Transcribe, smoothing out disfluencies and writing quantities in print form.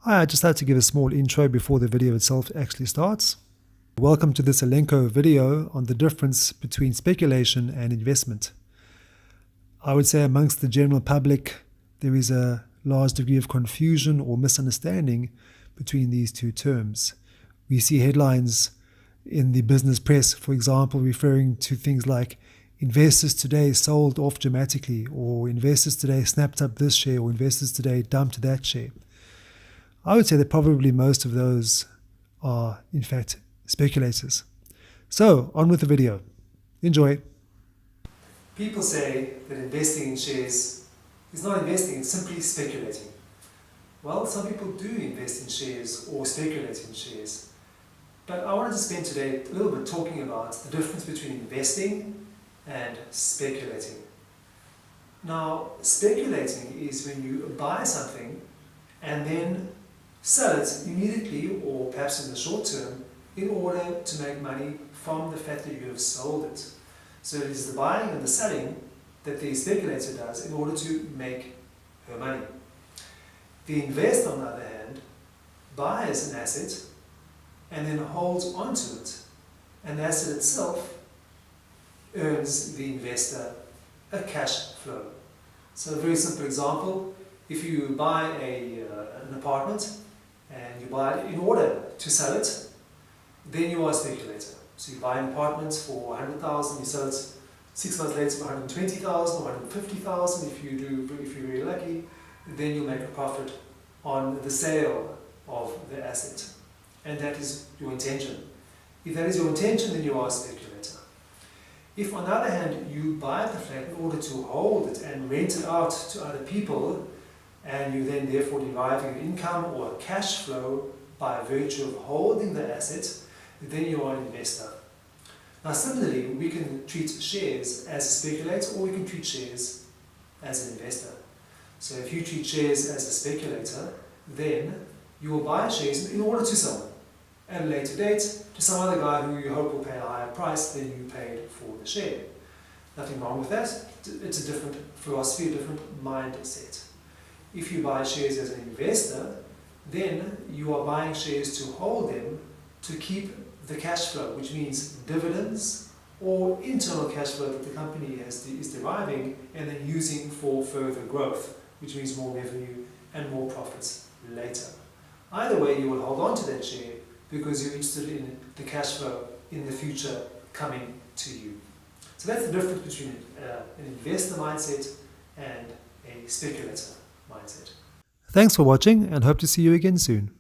Hi, I just had to give a small intro before the video itself actually starts. Welcome to this Elenco video on the difference between speculation and investment. I would say amongst the general public, there is a large degree of confusion or misunderstanding between these two terms. We see headlines in the business press, for example, referring to things like investors today sold off dramatically, or investors today snapped up this share, or investors today dumped that share. I would say that probably most of those are, in fact, speculators. So, on with the video. Enjoy. People say that investing in shares is not investing, it's simply speculating. Well, some people do invest in shares or speculate in shares. But I wanted to spend today a little bit talking about the difference between investing and speculating. Now, speculating is when you buy something and then sell it immediately or perhaps in the short term in order to make money from the fact that you have sold it. So it is the buying and the selling that the speculator does in order to make her money. The investor, on the other hand, buys an asset and then holds onto it, and the asset itself earns the investor a cash flow. So a very simple example, if you buy an apartment and you buy it in order to sell it, then you are a speculator. So you buy an apartment for 100,000, you sell it 6 months later for 120,000 or 150,000 if you're very lucky, then you make a profit on the sale of the asset. And that is your intention. If that is your intention, then you are a speculator. If on the other hand you buy the flat in order to hold it and rent it out to other people, and you then therefore deriving an income or a cash flow by virtue of holding the asset, then you are an investor. Now similarly, we can treat shares as a speculator, or we can treat shares as an investor. So if you treat shares as a speculator, then you will buy shares in order to sell them at a later date to some other guy who you hope will pay a higher price than you paid for the share. Nothing wrong with that. It's a different philosophy, a different mindset. If you buy shares as an investor, then you are buying shares to hold them to keep the cash flow, which means dividends or internal cash flow that the company is deriving and then using for further growth, which means more revenue and more profits later. Either way, you will hold on to that share because you're interested in the cash flow in the future coming to you. So that's the difference between an investor mindset and a speculator mindset. Thanks for watching and hope to see you again soon.